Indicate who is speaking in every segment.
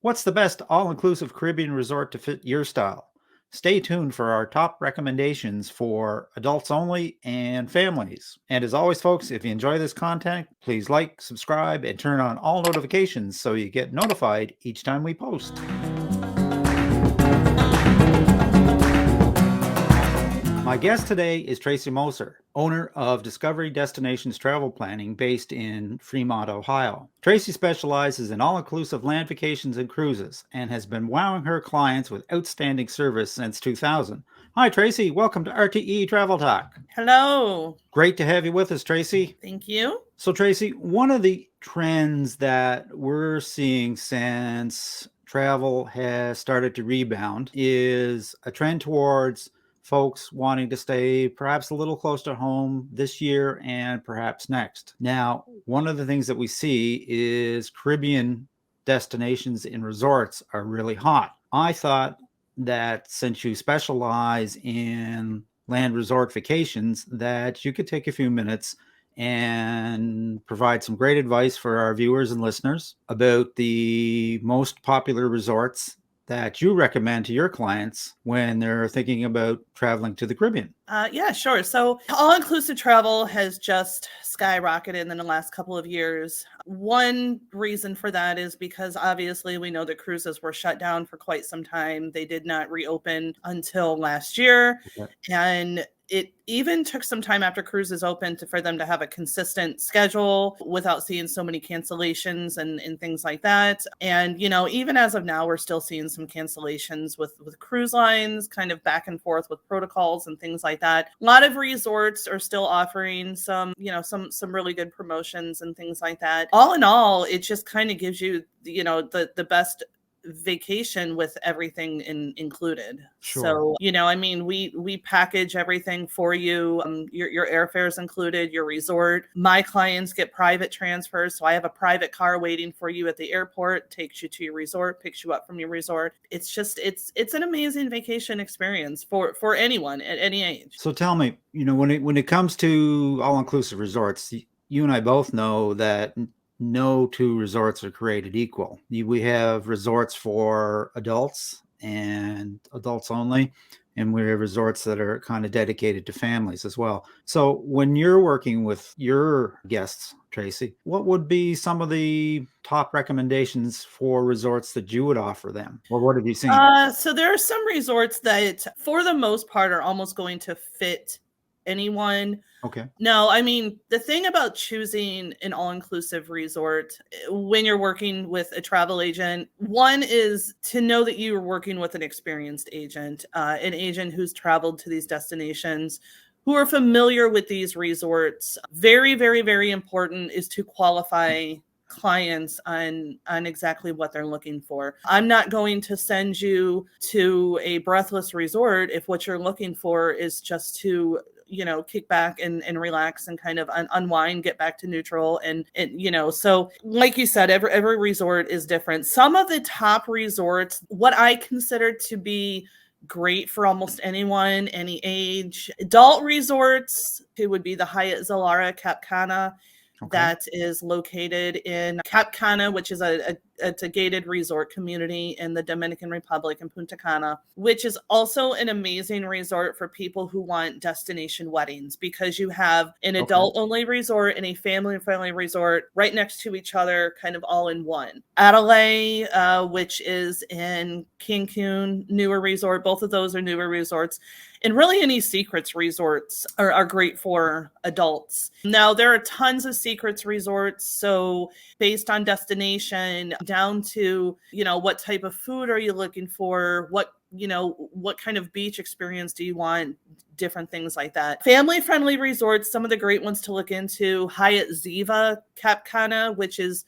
Speaker 1: What's the best all-inclusive Caribbean resort to fit your style? Stay tuned for our top recommendations for adults only and families. And as always, folks, if you enjoy this content, please like, subscribe, and turn on all notifications so you get notified each time we post. My guest today is Tracey Mosser, owner of Discovery Destinations Travel Planning based in Fremont, Ohio. Tracey specializes in all-inclusive land vacations and cruises and has been wowing her clients with outstanding service since 2000. Hi, Tracey. Welcome to RTE Travel Talk.
Speaker 2: Hello.
Speaker 1: Great to have you with us, Tracey.
Speaker 2: Thank you.
Speaker 1: So, Tracey, one of the trends that we're seeing since travel has started to rebound is a trend towards folks wanting to stay perhaps a little close to home this year and perhaps next. Now, one of the things that we see is Caribbean destinations and resorts are really hot. I thought that since you specialize in land resort vacations, that you could take a few minutes and provide some great advice for our viewers and listeners about the most popular resorts that you recommend to your clients when they're thinking about traveling to the Caribbean.
Speaker 2: Yeah, sure. So all-inclusive travel has just skyrocketed in the last couple of years. One reason for that is because obviously we know that cruises were shut down for quite some time. They did not reopen until last year.
Speaker 1: Okay.
Speaker 2: And it even took some time after cruises opened for them to have a consistent schedule without seeing so many cancellations and things like that. And, even as of now, we're still seeing some cancellations with cruise lines, kind of back and forth with protocols and things like that. A lot of resorts are still offering some really good promotions and things like that. All in all, it just kind of gives you, the best vacation with everything included.
Speaker 1: Sure.
Speaker 2: So, we package everything for you. Your airfare is included, your resort. My clients get private transfers. So I have a private car waiting for you at the airport, takes you to your resort, picks you up from your resort. It's just, it's an amazing vacation experience for anyone at any age.
Speaker 1: So tell me, when it comes to all-inclusive resorts, you and I both know that no two resorts are created equal. We have resorts for adults and adults only, and we have resorts that are kind of dedicated to families as well. So when you're working with your guests, Tracey, what would be some of the top recommendations for resorts that you would offer them? Or what have you seen?
Speaker 2: So there are some resorts that, for the most part, are almost going to fit anyone.
Speaker 1: Okay.
Speaker 2: No, I mean, the thing about choosing an all-inclusive resort when you're working with a travel agent, one is to know that you're working with an experienced agent, an agent who's traveled to these destinations, who are familiar with these resorts. Very, very, very important is to qualify clients on exactly what they're looking for. I'm not going to send you to a breathless resort if what you're looking for is just to kick back and relax and kind of unwind, get back to neutral. And so like you said, every resort is different. Some of the top resorts, what I consider to be great for almost anyone, any age, adult resorts, it would be the Hyatt Zilara Cap Cana. Okay. That is located in Cap Cana, which is it's a gated resort community in the Dominican Republic in Punta Cana, which is also an amazing resort for people who want destination weddings, because you have an adult-only resort and a family-friendly resort right next to each other, kind of all in one. Atelier, which is in Cancun, newer resort. Both of those are newer resorts. And really any secrets resorts are great for adults. Now, there are tons of secrets resorts. So based on destination, down to, what type of food are you looking for? What kind of beach experience do you want? Different things like that. Family-friendly resorts, some of the great ones to look into, Hyatt Ziva Cap Cana, which is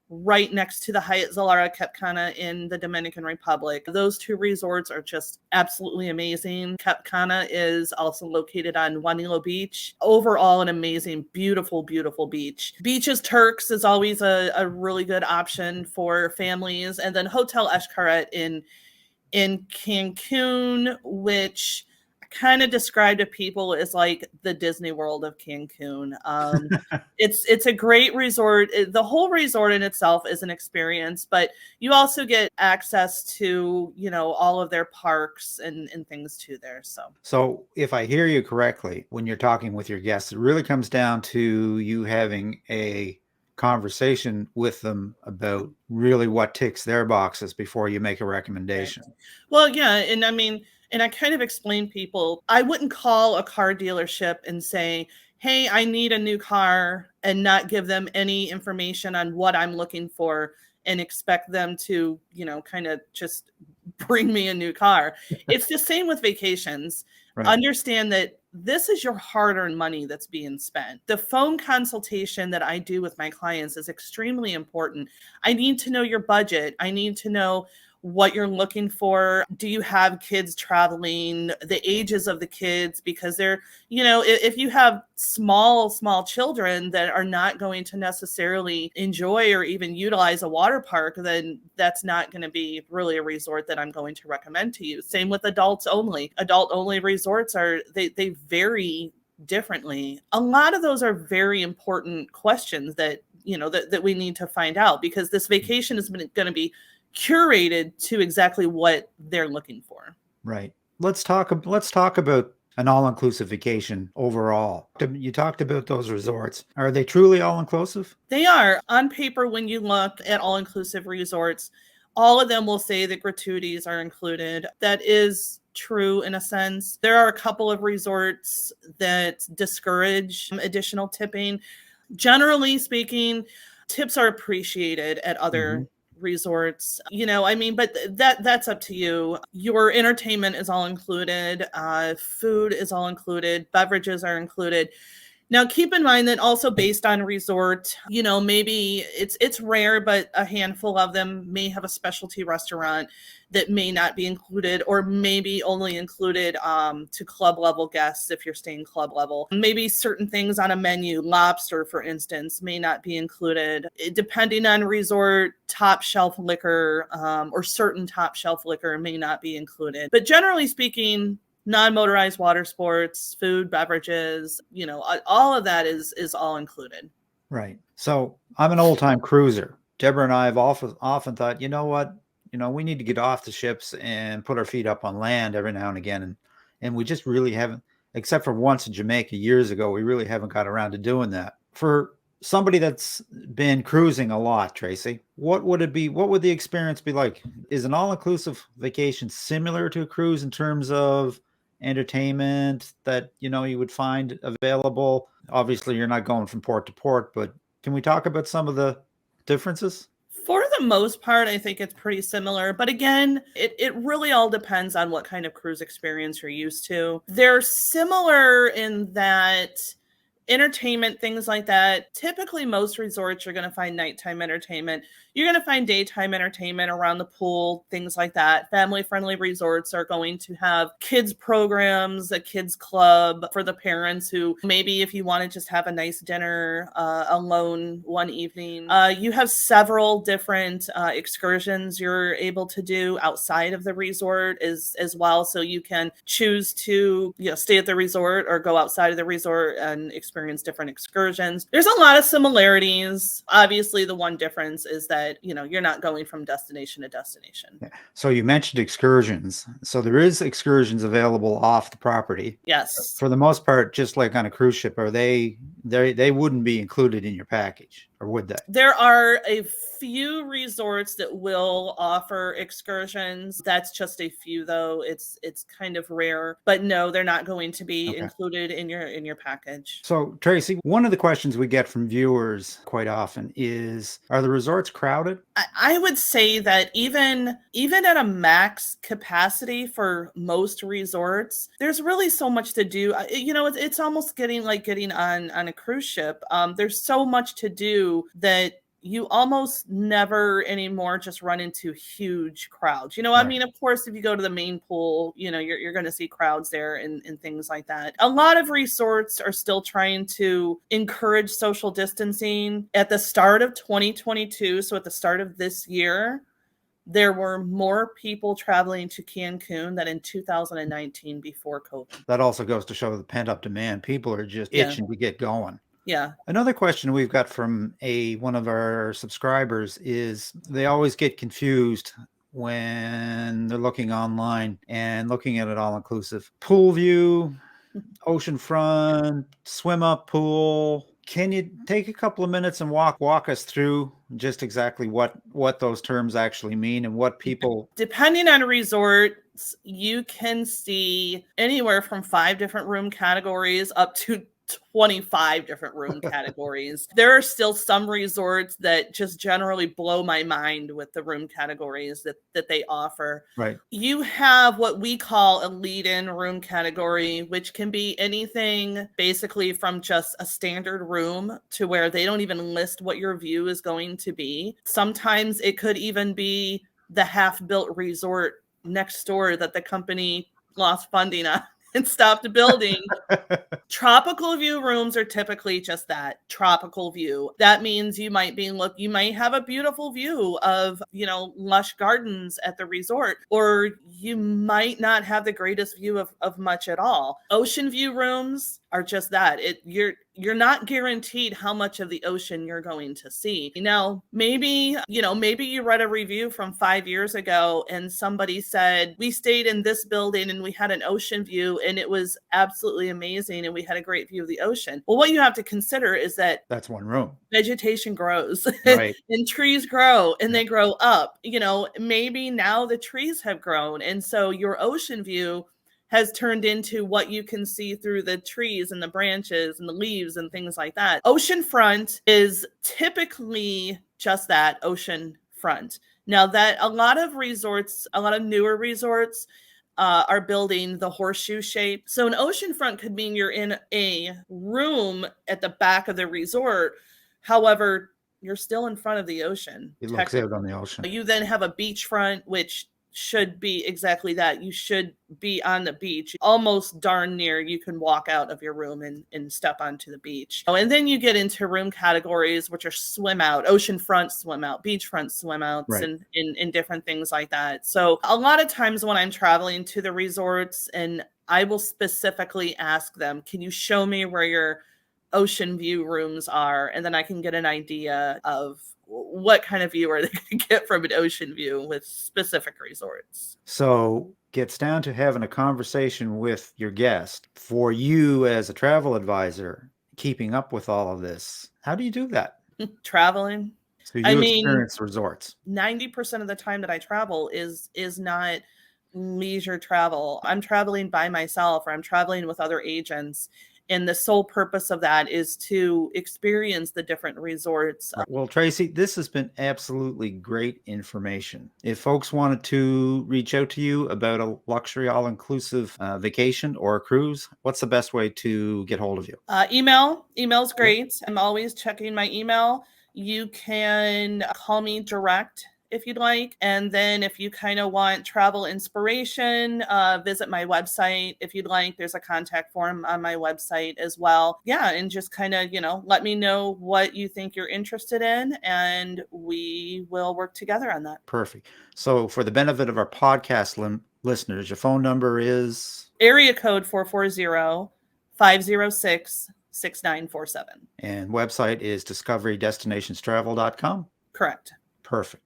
Speaker 2: right next to the Hyatt Zilara Cap Cana in the Dominican Republic. Those two resorts are just absolutely amazing. Cap Cana is also located on Juanillo Beach. Overall, an amazing, beautiful, beautiful beach. Beaches Turks is always a really good option for families. And then Hotel Xcaret in Cancun, which kind of describe to people as like the Disney World of Cancun. It's a great resort. The whole resort in itself is an experience, but you also get access to, all of their parks and things too there.
Speaker 1: So if I hear you correctly, when you're talking with your guests, it really comes down to you having a conversation with them about really what ticks their boxes before you make a recommendation.
Speaker 2: Right. Well, yeah, and I mean, and I kind of explain people, I wouldn't call a car dealership and say, "Hey, I need a new car," and not give them any information on what I'm looking for and expect them to, kind of just bring me a new car. It's the same with vacations.
Speaker 1: Right.
Speaker 2: Understand that this is your hard-earned money that's being spent. The phone consultation that I do with my clients is extremely important. I need to know your budget. I need to know what you're looking for. Do you have kids traveling, the ages of the kids? Because if you have small children that are not going to necessarily enjoy or even utilize a water park, then that's not going to be really a resort that I'm going to recommend to you. Same with adults only. Adult only resorts they vary differently. A lot of those are very important questions that we need to find out, because this vacation is going to be curated to exactly what they're looking for.
Speaker 1: Right. Let's talk about an all-inclusive vacation overall. You talked about those resorts. Are they truly all-inclusive?
Speaker 2: They are. On paper, when you look at all-inclusive resorts, all of them will say that gratuities are included. That is true in a sense. There are a couple of resorts that discourage additional tipping. Generally speaking, tips are appreciated at other resorts, but that's up to you. Your entertainment is all included, food is all included, beverages are included. Now, keep in mind that also based on resort, maybe it's rare, but a handful of them may have a specialty restaurant that may not be included, or maybe only included to club level guests if you're staying club level. Maybe certain things on a menu, lobster, for instance, may not be included. Depending on resort, top shelf liquor or certain top shelf liquor may not be included. But generally speaking, non-motorized water sports, food, beverages, all of that is all included.
Speaker 1: Right. So I'm an old-time cruiser. Deborah and I have often thought, you know what? We need to get off the ships and put our feet up on land every now and again. And we just really haven't, except for once in Jamaica years ago, we really haven't got around to doing that. For somebody that's been cruising a lot, Tracey, what would the experience be like? Is an all-inclusive vacation similar to a cruise in terms of entertainment that you would find available? Obviously you're not going from port to port, but can we talk about some of the differences?
Speaker 2: For the most part, I think it's pretty similar. But again, it really all depends on what kind of cruise experience you're used to. They're similar in that entertainment, things like that. Typically, most resorts you're going to find nighttime entertainment. You're going to find daytime entertainment around the pool, things like that. Family-friendly resorts are going to have kids programs, a kids club for the parents who maybe if you want to just have a nice dinner alone one evening. You have several different excursions you're able to do outside of the resort as well. So you can choose to stay at the resort or go outside of the resort and experience different excursions. There's a lot of similarities. Obviously, the one difference is that you're not going from destination to destination.
Speaker 1: So you mentioned excursions. So there is excursions available off the property.
Speaker 2: Yes.
Speaker 1: For the most part, just like on a cruise ship, are they wouldn't be included in your package, or would they?
Speaker 2: There are a few resorts that will offer excursions. That's just a few, though. It's kind of rare, but no, they're not going to be included in your package.
Speaker 1: So Tracey, one of the questions we get from viewers quite often is, are the resorts crowded?
Speaker 2: I would say that even at a max capacity for most resorts, there's really so much to do. It's almost getting on a cruise ship. There's so much to do that you almost never anymore just run into huge crowds.
Speaker 1: Right.
Speaker 2: I mean, of course, if you go to the main pool, you're going to see crowds there and things like that. A lot of resorts are still trying to encourage social distancing. At the start of 2022, so at the start of this year, There were more people traveling to Cancun than in 2019 before COVID.
Speaker 1: That also goes to show the pent-up demand. People are just
Speaker 2: Yeah.
Speaker 1: itching to get going.
Speaker 2: Yeah.
Speaker 1: Another question we've got from one of our subscribers is they always get confused when they're looking online and looking at it all inclusive. Pool view, oceanfront, swim up pool. Can you take a couple of minutes and walk us through just exactly what those terms actually mean and what people...
Speaker 2: Depending on resorts, you can see anywhere from 5 different room categories up to 25 different room categories. There are still some resorts that just generally blow my mind with the room categories that they offer.
Speaker 1: Right.
Speaker 2: You have what we call a lead-in room category, which can be anything basically from just a standard room to where they don't even list what your view is going to be. Sometimes it could even be the half-built resort next door that the company lost funding on and stopped building. Tropical view rooms are typically just that, tropical view. That means you might have a beautiful view of, lush gardens at the resort, or you might not have the greatest view of much at all. Ocean view rooms are just that. You're not guaranteed how much of the ocean you're going to see. Maybe you read a review from 5 years ago and somebody said, we stayed in this building and we had an ocean view and it was absolutely amazing and we had a great view of the ocean. Well, what you have to consider is that
Speaker 1: that's one room.
Speaker 2: Vegetation grows,
Speaker 1: right,
Speaker 2: and trees grow and they grow up. Maybe now the trees have grown. And so your ocean view has turned into what you can see through the trees and the branches and the leaves and things like that. Oceanfront is typically just that, ocean front. Now that a lot of newer resorts are building the horseshoe shape. So an oceanfront could mean you're in a room at the back of the resort. However, you're still in front of the ocean.
Speaker 1: It looks out on the ocean.
Speaker 2: You then have a beachfront, which should be exactly that. You should be on the beach. Almost darn near you can walk out of your room and step onto the beach. And then you get into room categories, which are swim out, oceanfront swim out, beachfront swim outs,
Speaker 1: right,
Speaker 2: and different things like that. So a lot of times when I'm traveling to the resorts, and I will specifically ask them, can you show me where your ocean view rooms are? And then I can get an idea of what kind of view are they going to get from an ocean view with specific resorts.
Speaker 1: So gets down to having a conversation with your guest. For you as a travel advisor, keeping up with all of this, how do you do that?
Speaker 2: Traveling.
Speaker 1: So you experience resorts.
Speaker 2: 90% of the time that I travel is not leisure travel. I'm traveling by myself, or I'm traveling with other agents. And the sole purpose of that is to experience the different resorts.
Speaker 1: Well, Tracey, this has been absolutely great information. If folks wanted to reach out to you about a luxury all-inclusive vacation or a cruise, what's the best way to get hold of you?
Speaker 2: Email's great. I'm always checking my email. You can call me direct if you'd like. And then if you kind of want travel inspiration, visit my website. If you'd like, there's a contact form on my website as well. Yeah. And just kind of, let me know what you think you're interested in, and we will work together on that.
Speaker 1: Perfect. So for the benefit of our podcast listeners, your phone number is?
Speaker 2: Area code 440-506-6947.
Speaker 1: And website is discoverydestinationstravel.com?
Speaker 2: Correct.
Speaker 1: Perfect.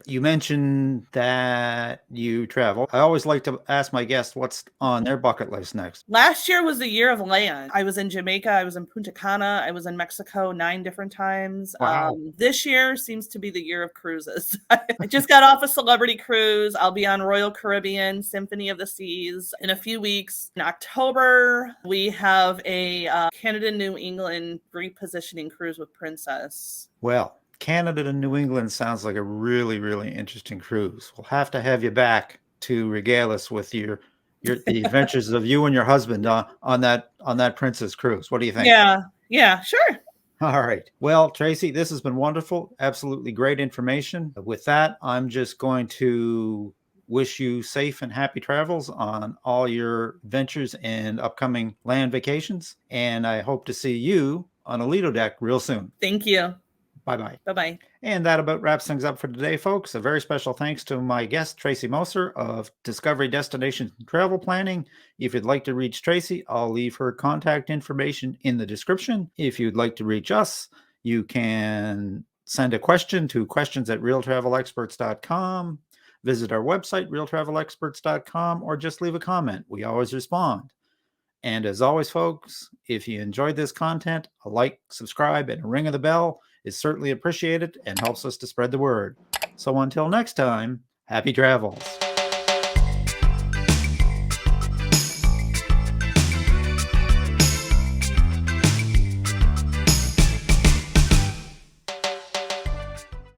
Speaker 1: You mentioned that you travel. I always like to ask my guests what's on their bucket list next.
Speaker 2: Last year was the year of land. I was in Jamaica. I was in Punta Cana. I was in Mexico 9 different times.
Speaker 1: Wow.
Speaker 2: This year seems to be the year of cruises. I just got off a celebrity cruise. I'll be on Royal Caribbean, Symphony of the Seas in a few weeks. In October, we have a Canada, New England repositioning cruise with Princess.
Speaker 1: Well, Canada to New England sounds like a really, really interesting cruise. We'll have to have you back to regale us with the adventures of you and your husband on that Princess cruise. What do you think?
Speaker 2: Yeah, sure.
Speaker 1: All right. Well, Tracey, this has been wonderful. Absolutely great information. With that, I'm just going to wish you safe and happy travels on all your ventures and upcoming land vacations. And I hope to see you on a Lido deck real soon.
Speaker 2: Thank you.
Speaker 1: Bye-bye.
Speaker 2: Bye-bye.
Speaker 1: And that about wraps things up for today, folks. A very special thanks to my guest, Tracey Mosser of Discovery Destinations and Travel Planning. If you'd like to reach Tracey, I'll leave her contact information in the description. If you'd like to reach us, you can send a question to questions@realtravelexperts.com. Visit our website, realtravelexperts.com, or just leave a comment. We always respond. And as always, folks, if you enjoyed this content, a like, subscribe, and a ring of the bell is certainly appreciated and helps us to spread the word. So until next time, happy travels.